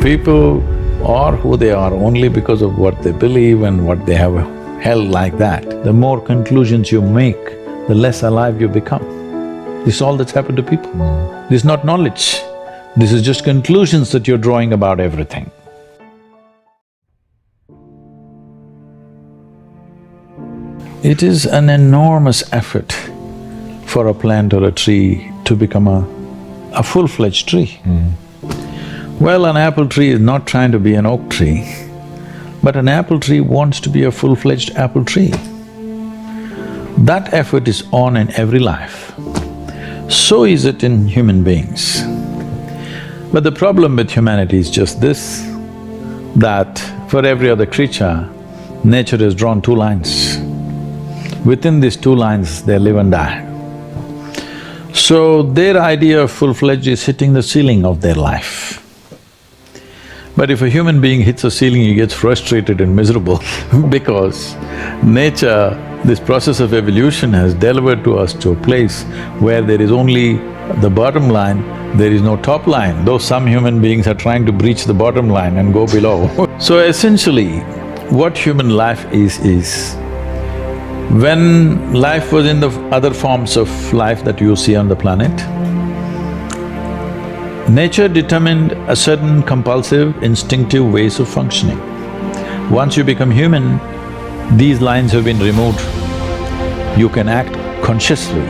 People are who they are only because of what they believe and what they have held like that. The more conclusions you make, the less alive you become. This is all that's happened to people. This is not knowledge. This is just conclusions that you're drawing about everything. It is an enormous effort for a plant or a tree to become a full-fledged tree. Well, an apple tree is not trying to be an oak tree, but an apple tree wants to be a full-fledged apple tree. That effort is on in every life. So is it in human beings. But the problem with humanity is just this, that for every other creature, nature has drawn two lines. Within these two lines, they live and die. So their idea of full-fledged is hitting the ceiling of their life. But if a human being hits a ceiling, he gets frustrated and miserable because nature, this process of evolution has delivered to us to a place where there is only the bottom line, there is no top line, though some human beings are trying to breach the bottom line and go below. So essentially, what human life is when life was in the other forms of life that you see on the planet, nature determined a certain compulsive, instinctive ways of functioning. Once you become human, these lines have been removed. You can act consciously.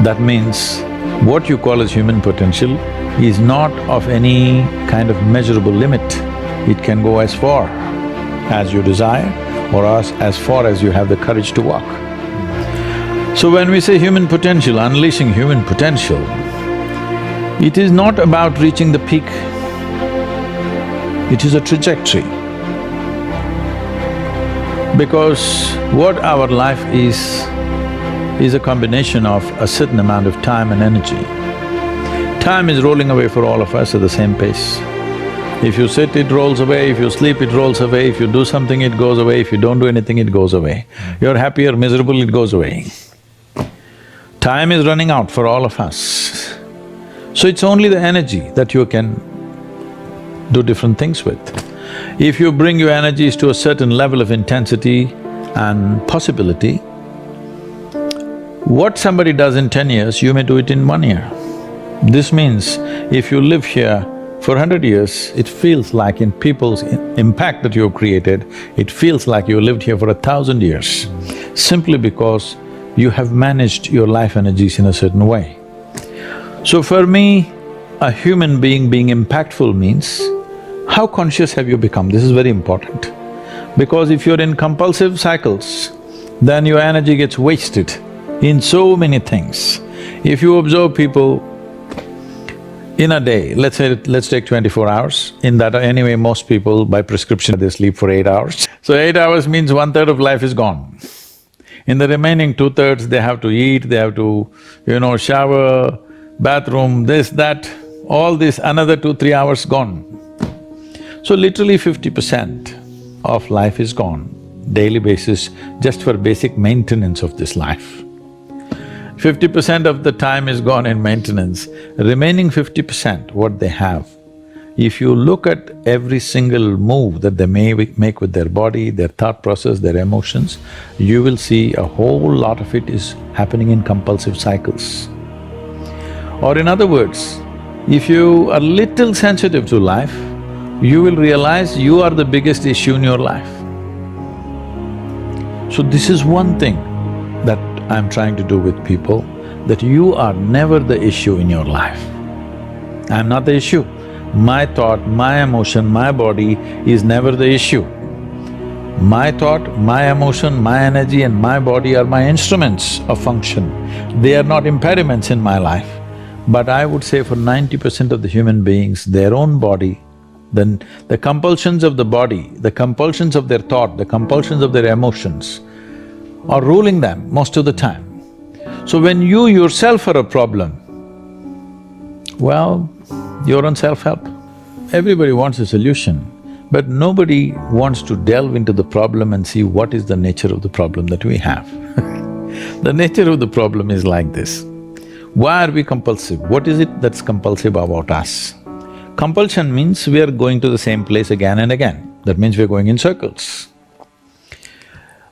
That means what you call as human potential is not of any kind of measurable limit. It can go as far as you desire or as far as you have the courage to walk. So when we say human potential, unleashing human potential, it is not about reaching the peak, it is a trajectory. Because what our life is a combination of a certain amount of time and energy. Time is rolling away for all of us at the same pace. If you sit, it rolls away, if you sleep, it rolls away, if you do something, it goes away, if you don't do anything, it goes away. You're happy or miserable, it goes away. Time is running out for all of us. So it's only the energy that you can do different things with. If you bring your energies to a certain level of intensity and possibility, what somebody does in 10 years, you may do it in 1 year. This means if you live here for 100 years, it feels like in people's impact that you've created, it feels like you lived here for 1,000 years, simply because you have managed your life energies in a certain way. So for me, a human being impactful means, how conscious have you become? This is very important. Because if you're in compulsive cycles, then your energy gets wasted in so many things. If you observe people in a day, let's take 24 hours, in that anyway most people by prescription they sleep for 8 hours. So 8 hours means 1/3 of life is gone. In the remaining 2/3 they have to eat, they have to, shower, bathroom, this, that, all this, another 2-3 hours gone. So literally 50% of life is gone, daily basis, just for basic maintenance of this life. 50% of the time is gone in maintenance, remaining 50%, what they have. If you look at every single move that they may make with their body, their thought process, their emotions, you will see a whole lot of it is happening in compulsive cycles. Or in other words, if you are little sensitive to life, you will realize you are the biggest issue in your life. So this is one thing that I'm trying to do with people, that you are never the issue in your life. I'm not the issue. My thought, my emotion, my body is never the issue. My thought, my emotion, my energy and my body are my instruments of function. They are not impediments in my life. But I would say for 90% of the human beings, their own body, then the compulsions of the body, the compulsions of their thought, the compulsions of their emotions are ruling them most of the time. So when you yourself are a problem, well, you're on self-help. Everybody wants a solution, but nobody wants to delve into the problem and see what is the nature of the problem that we have. The nature of the problem is like this. Why are we compulsive? What is it that's compulsive about us? Compulsion means we are going to the same place again and again. That means we are going in circles.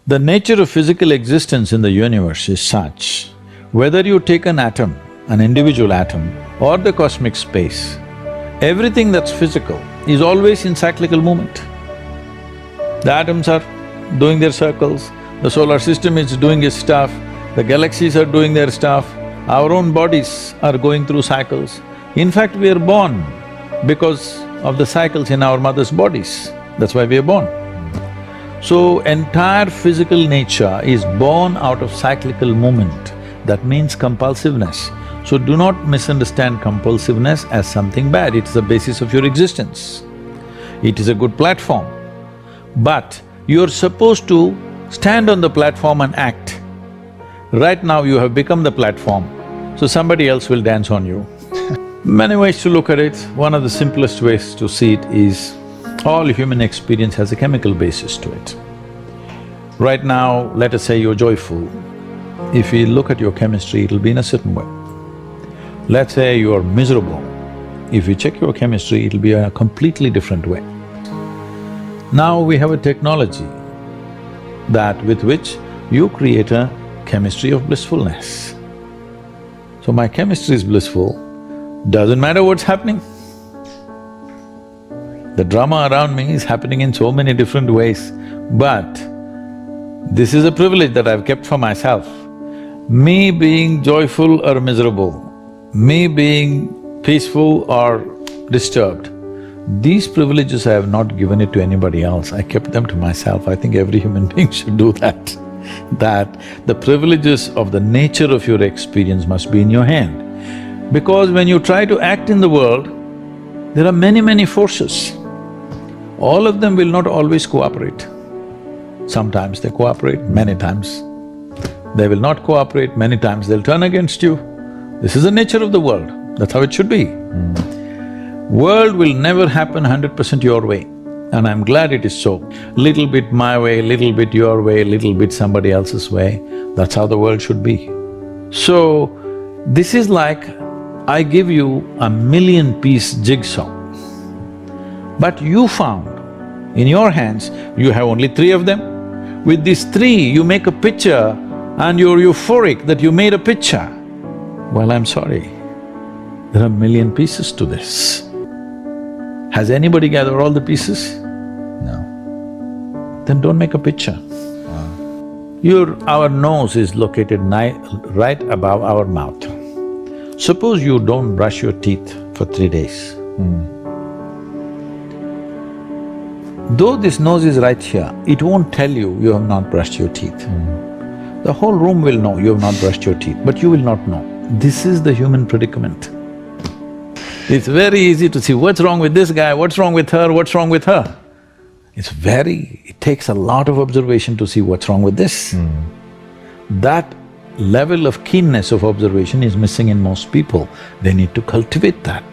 The nature of physical existence in the universe is such, whether you take an atom, an individual atom, or the cosmic space, everything that's physical is always in cyclical movement. The atoms are doing their circles, the solar system is doing its stuff, the galaxies are doing their stuff, our own bodies are going through cycles. In fact, we are born because of the cycles in our mother's bodies, that's why we are born. So, entire physical nature is born out of cyclical movement, that means compulsiveness. So do not misunderstand compulsiveness as something bad, it's the basis of your existence. It is a good platform, but you're supposed to stand on the platform and act. Right now you have become the platform, so somebody else will dance on you. Many ways to look at it. One of the simplest ways to see it is, all human experience has a chemical basis to it. Right now, let us say you're joyful. If we look at your chemistry, it'll be in a certain way. Let's say you're miserable. If you check your chemistry, it'll be a completely different way. Now we have a technology that with which you create a chemistry of blissfulness. So my chemistry is blissful, doesn't matter what's happening. The drama around me is happening in so many different ways, but this is a privilege that I've kept for myself. Me being joyful or miserable, me being peaceful or disturbed, these privileges I have not given it to anybody else, I kept them to myself. I think every human being should do that. That the privileges of the nature of your experience must be in your hand. Because when you try to act in the world, there are many forces. All of them will not always cooperate. Sometimes they cooperate, many times they will not cooperate, many times they'll turn against you. This is the nature of the world, that's how it should be. World will never happen 100% your way, and I'm glad it is so. Little bit my way, little bit your way, little bit somebody else's way, that's how the world should be. So, this is like I give you a 1,000,000-piece jigsaw, but you found in your hands, you have only 3 of them. With these 3, you make a picture and you're euphoric that you made a picture. Well, I'm sorry, there are 1,000,000 pieces to this. Has anybody gathered all the pieces? No. Then don't make a picture. Our nose is located right above our mouth. Suppose you don't brush your teeth for 3 days. Though this nose is right here, it won't tell you you have not brushed your teeth. The whole room will know you have not brushed your teeth, but you will not know. This is the human predicament. It's very easy to see what's wrong with this guy, what's wrong with her, what's wrong with her. It takes a lot of observation to see what's wrong with this. That level of keenness of observation is missing in most people. They need to cultivate that.